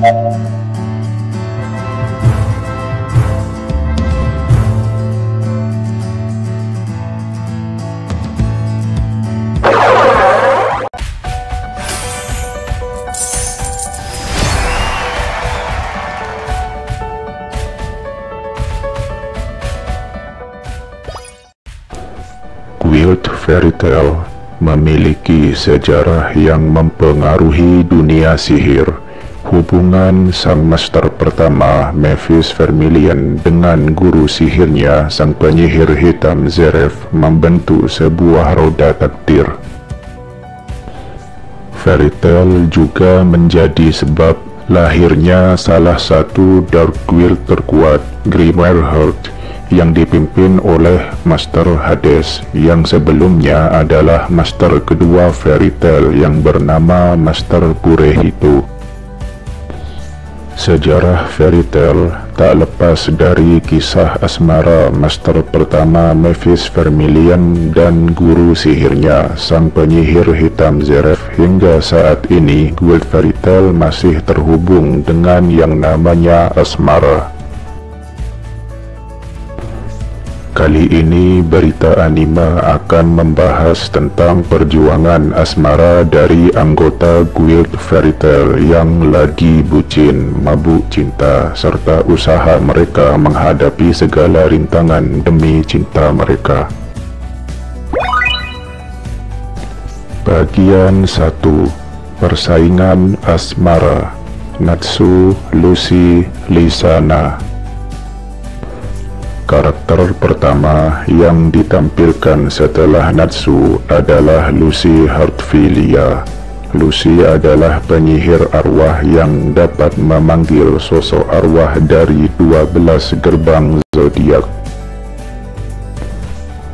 Guild Fairy Tail memiliki sejarah yang mempengaruhi dunia sihir. Hubungan sang master pertama, Mavis Vermilion, dengan guru sihirnya, sang penyihir hitam Zeref, membentuk sebuah roda takdir. Fairy Tail juga menjadi sebab lahirnya salah satu Dark Guild terkuat, Grimoire Heart, yang dipimpin oleh Master Hades, yang sebelumnya adalah master kedua Fairy Tail yang bernama Master Kurehito. Sejarah Fairy Tail tak lepas dari kisah asmara master pertama Mavis Vermilion dan guru sihirnya, sang penyihir hitam Zeref. Hingga saat ini, Guild Fairy Tail masih terhubung dengan yang namanya asmara. Kali ini berita anime akan membahas tentang perjuangan asmara dari anggota Guild Fairy Tail yang lagi bucin, mabuk cinta, serta usaha mereka menghadapi segala rintangan demi cinta mereka. Bagian 1. Persaingan asmara. Natsu, Lucy, Lisana. Karakter pertama yang ditampilkan setelah Natsu adalah Lucy Heartfilia. Lucy adalah penyihir arwah yang dapat memanggil sosok arwah dari 12 gerbang zodiak.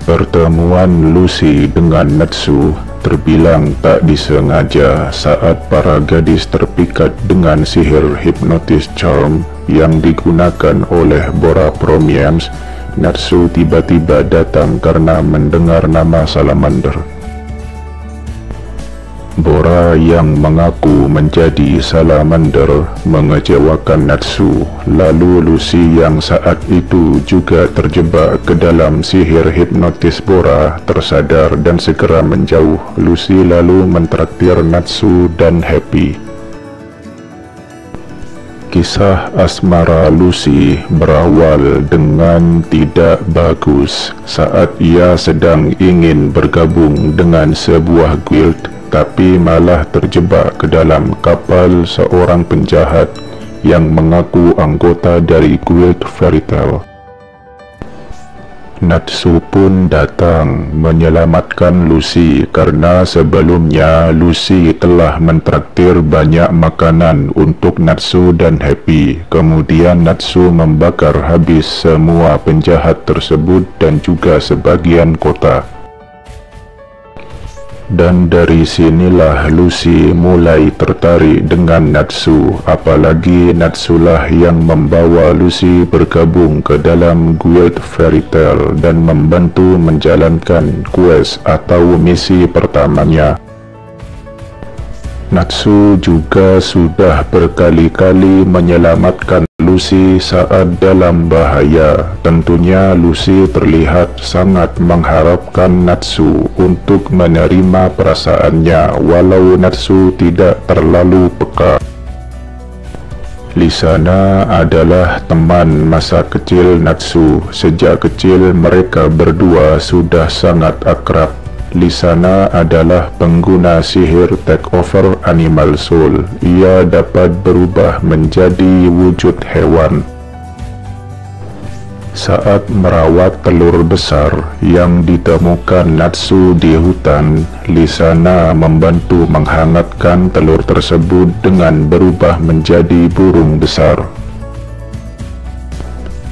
Pertemuan Lucy dengan Natsu terbilang tak disengaja saat para gadis terpikat dengan sihir Hypnotic Charm yang digunakan oleh Bora Promiens. Natsu tiba-tiba datang karena mendengar nama Salamander. Bora yang mengaku menjadi Salamander mengecewakan Natsu, lalu Lucy yang saat itu juga terjebak ke dalam sihir hipnotis Bora tersadar dan segera menjauh. Lucy lalu mentraktir Natsu dan Happy. Kisah asmara Lucy berawal dengan tidak bagus saat ia sedang ingin bergabung dengan sebuah guild, tapi malah terjebak ke dalam kapal seorang penjahat yang mengaku anggota dari Guild Fairy Tail. Natsu pun datang menyelamatkan Lucy karena sebelumnya Lucy telah mentraktir banyak makanan untuk Natsu dan Happy. Kemudian Natsu membakar habis semua penjahat tersebut dan juga sebagian kota. Dan dari sinilah Lucy mulai tertarik dengan Natsu, apalagi Natsulah yang membawa Lucy bergabung ke dalam Guild Fairy Tail dan membantu menjalankan quest atau misi pertamanya. Natsu juga sudah berkali-kali menyelamatkan Lucy saat dalam bahaya. Tentunya Lucy terlihat sangat mengharapkan Natsu untuk menerima perasaannya, walau Natsu tidak terlalu peka. Lisana adalah teman masa kecil Natsu. Sejak kecil mereka berdua sudah sangat akrab. Lisana adalah pengguna sihir takeover animal soul. Ia dapat berubah menjadi wujud hewan. Saat merawat telur besar yang ditemukan Natsu di hutan, Lisana membantu menghangatkan telur tersebut dengan berubah menjadi burung besar.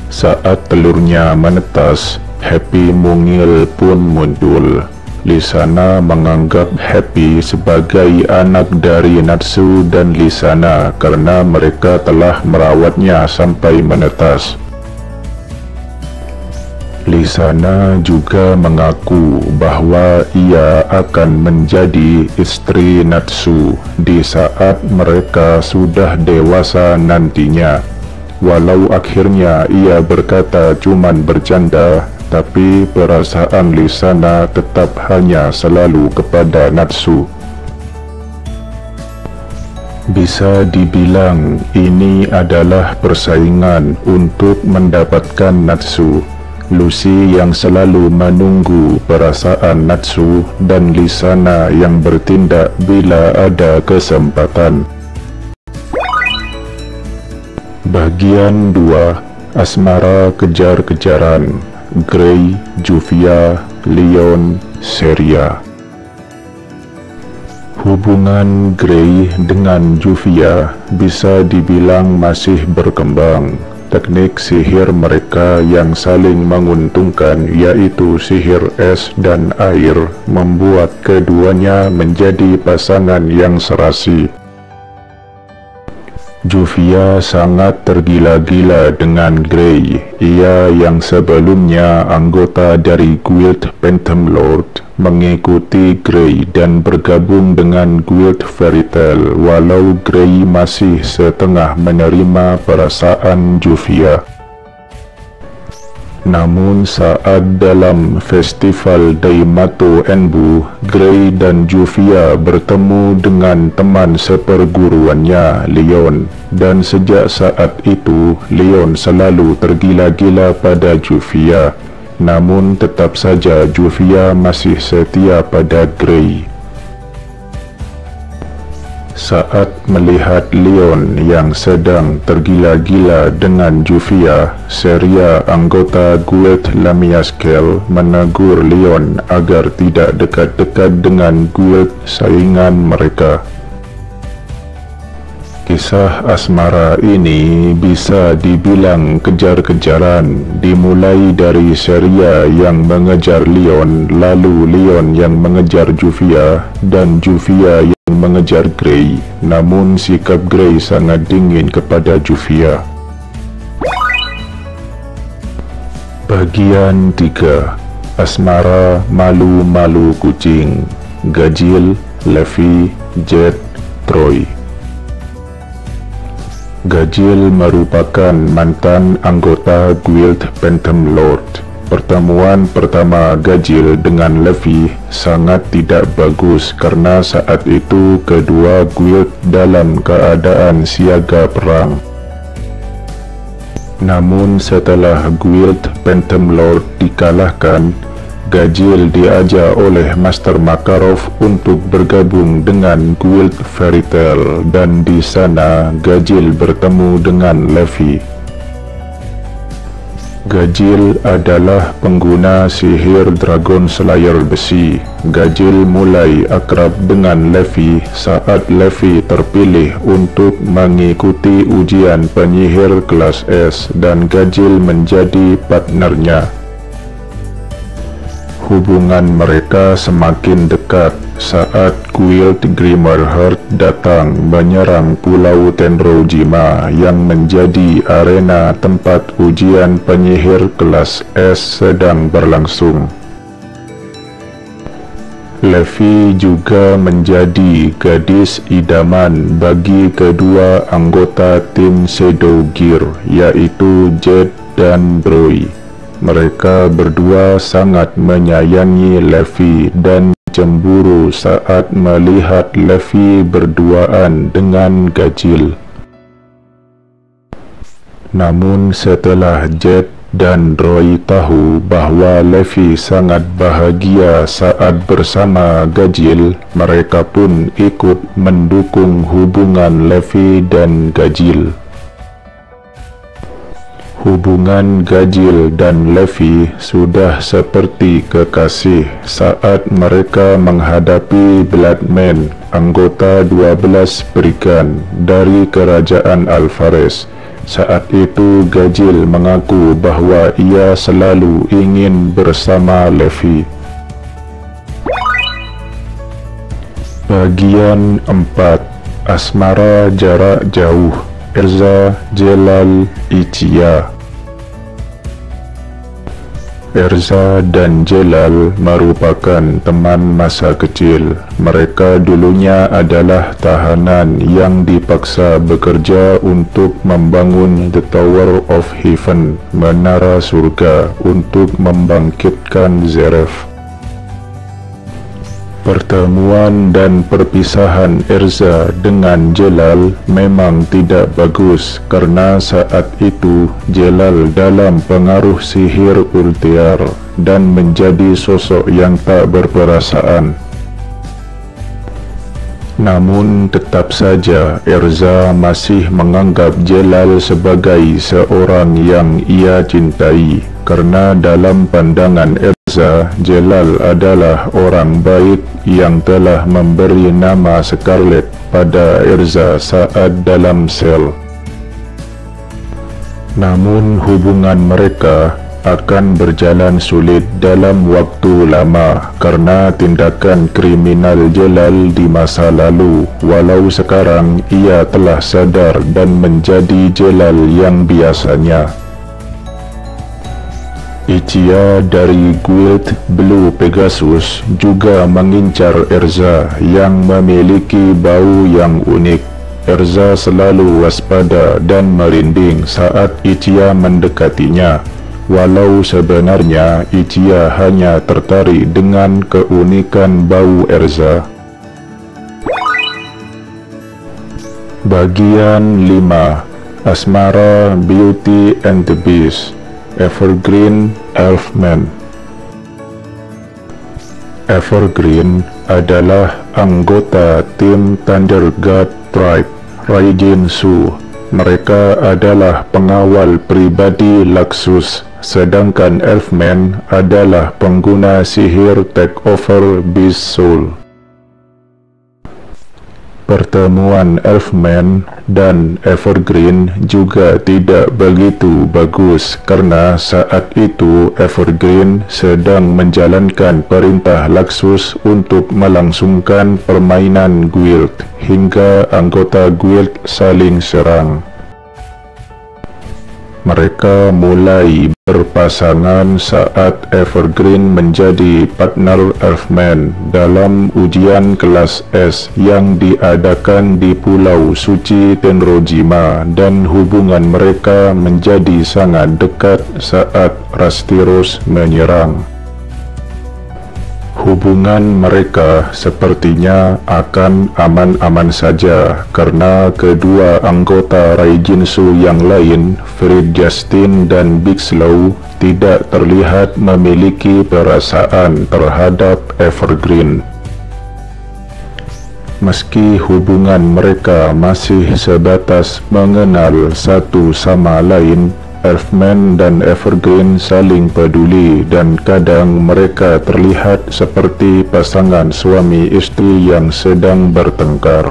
Saat telurnya menetas, Happy mungil pun muncul. Lisana menganggap Happy sebagai anak dari Natsu dan Lisana karena mereka telah merawatnya sampai menetas. Lisana juga mengaku bahwa ia akan menjadi istri Natsu di saat mereka sudah dewasa nantinya. Walau akhirnya ia berkata cuman bercanda, tapi perasaan Lisana tetap hanya selalu kepada Natsu. Bisa dibilang ini adalah persaingan untuk mendapatkan Natsu. Lucy yang selalu menunggu perasaan Natsu dan Lisana yang bertindak bila ada kesempatan. Bagian 2. Asmara kejar-kejaran. Grey, Juvia, Leon, Seria. Hubungan Grey dengan Juvia bisa dibilang masih berkembang. Teknik sihir mereka yang saling menguntungkan, yaitu sihir es dan air, membuat keduanya menjadi pasangan yang serasi. Juvia sangat tergila-gila dengan Grey. Ia yang sebelumnya anggota dari Guild Phantom Lord mengikuti Grey dan bergabung dengan Guild Fairy Tail, walau Grey masih setengah menerima perasaan Juvia. Namun saat dalam festival Daimato Enbu, Grey dan Juvia bertemu dengan teman seperguruannya, Leon, dan sejak saat itu Leon selalu tergila-gila pada Juvia. Namun tetap saja Juvia masih setia pada Grey. Saat melihat Leon yang sedang tergila-gila dengan Juvia, Seria, anggota Guild Lamiaskel, menegur Leon agar tidak dekat-dekat dengan guild saingan mereka. Kisah asmara ini bisa dibilang kejar-kejaran, dimulai dari Seria yang mengejar Leon, lalu Leon yang mengejar Juvia, dan Juvia yang mengejar Grey. Namun sikap Grey sangat dingin kepada Juvia. Bagian 3. Asmara malu-malu kucing. Gajil, Levi, Jet, Troy. Gajil merupakan mantan anggota Guild Phantom Lord. Pertemuan pertama Gajil dengan Levi sangat tidak bagus karena saat itu kedua guild dalam keadaan siaga perang. Namun setelah Guild Phantom Lord dikalahkan, Gajil diajak oleh Master Makarov untuk bergabung dengan Guild Fairy Tail, dan di sana Gajil bertemu dengan Levi. Gajil adalah pengguna sihir Dragon Slayer besi. Gajil mulai akrab dengan Levi saat Levi terpilih untuk mengikuti ujian penyihir kelas S dan Gajil menjadi partnernya. Hubungan mereka semakin dekat saat Guild Grimmerheart datang menyerang Pulau Tenrojima yang menjadi arena tempat ujian penyihir kelas S sedang berlangsung. Levi juga menjadi gadis idaman bagi kedua anggota tim Shadow Gear, yaitu Jet dan Troy. Mereka berdua sangat menyayangi Levi dan cemburu saat melihat Levi berduaan dengan Gajil. Namun setelah Jet dan Roy tahu bahwa Levi sangat bahagia saat bersama Gajil, mereka pun ikut mendukung hubungan Levi dan Gajil. Hubungan Gajil dan Levi sudah seperti kekasih saat mereka menghadapi Bloodman, anggota 12 Brigand dari kerajaan Alvarez. Saat itu Gajil mengaku bahwa ia selalu ingin bersama Levi. Bagian 4. Asmara jarak jauh. Erza, Jelal, Ichiya. Erza dan Jelal merupakan teman masa kecil. Mereka dulunya adalah tahanan yang dipaksa bekerja untuk membangun The Tower of Heaven, menara surga, untuk membangkitkan Zeref. Pertemuan dan perpisahan Erza dengan Jelal memang tidak bagus karena saat itu Jelal dalam pengaruh sihir Ultear dan menjadi sosok yang tak berperasaan. Namun tetap saja Erza masih menganggap Jelal sebagai seorang yang ia cintai, karena dalam pandangan Erza, Jelal adalah orang baik yang telah memberi nama Scarlet pada Erza saat dalam sel. Namun hubungan mereka akan berjalan sulit dalam waktu lama karena tindakan kriminal Jelal di masa lalu, walau sekarang ia telah sadar dan menjadi Jelal yang biasanya. Ichia dari Guild Blue Pegasus juga mengincar Erza yang memiliki bau yang unik. Erza selalu waspada dan merinding saat Ichia mendekatinya, walau sebenarnya Ichia hanya tertarik dengan keunikan bau Erza. Bagian 5. Asmara, Beauty and the Beast. Evergreen Elfman. Evergreen adalah anggota tim Thunder God Tribe Raijin Su. Mereka adalah pengawal pribadi Luxus, sedangkan Elfman adalah pengguna sihir Takeover Beast Soul. Pertemuan Elfman dan Evergreen juga tidak begitu bagus karena saat itu Evergreen sedang menjalankan perintah Luxus untuk melangsungkan permainan guild hingga anggota guild saling serang. Mereka mulai berpasangan saat Evergreen menjadi partner Elfman dalam ujian kelas S yang diadakan di Pulau Suci Tenrojima, dan hubungan mereka menjadi sangat dekat saat Rastirus menyerang. Hubungan mereka sepertinya akan aman-aman saja karena kedua anggota Raijinsu yang lain, Fred Justin dan Big Slow, tidak terlihat memiliki perasaan terhadap Evergreen. Meski hubungan mereka masih sebatas mengenal satu sama lain, Elfman dan Evergreen saling peduli dan kadang mereka terlihat seperti pasangan suami istri yang sedang bertengkar.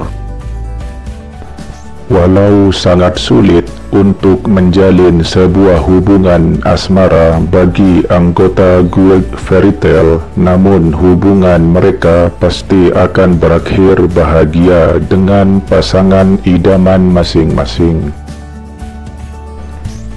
Walau sangat sulit untuk menjalin sebuah hubungan asmara bagi anggota Guild Fairy Tail, namun hubungan mereka pasti akan berakhir bahagia dengan pasangan idaman masing-masing.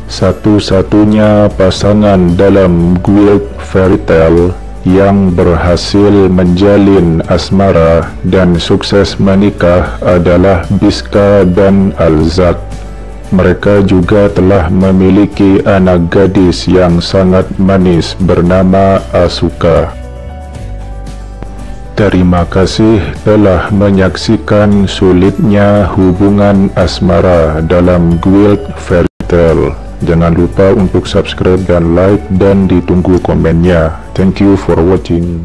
Satu-satunya pasangan dalam Guild Fairy Tail yang berhasil menjalin asmara dan sukses menikah adalah Biska dan Alzak. Mereka juga telah memiliki anak gadis yang sangat manis bernama Asuka. Terima kasih telah menyaksikan sulitnya hubungan asmara dalam Guild Fairy Tail. Jangan lupa untuk subscribe dan like, dan ditunggu komennya. Thank you for watching.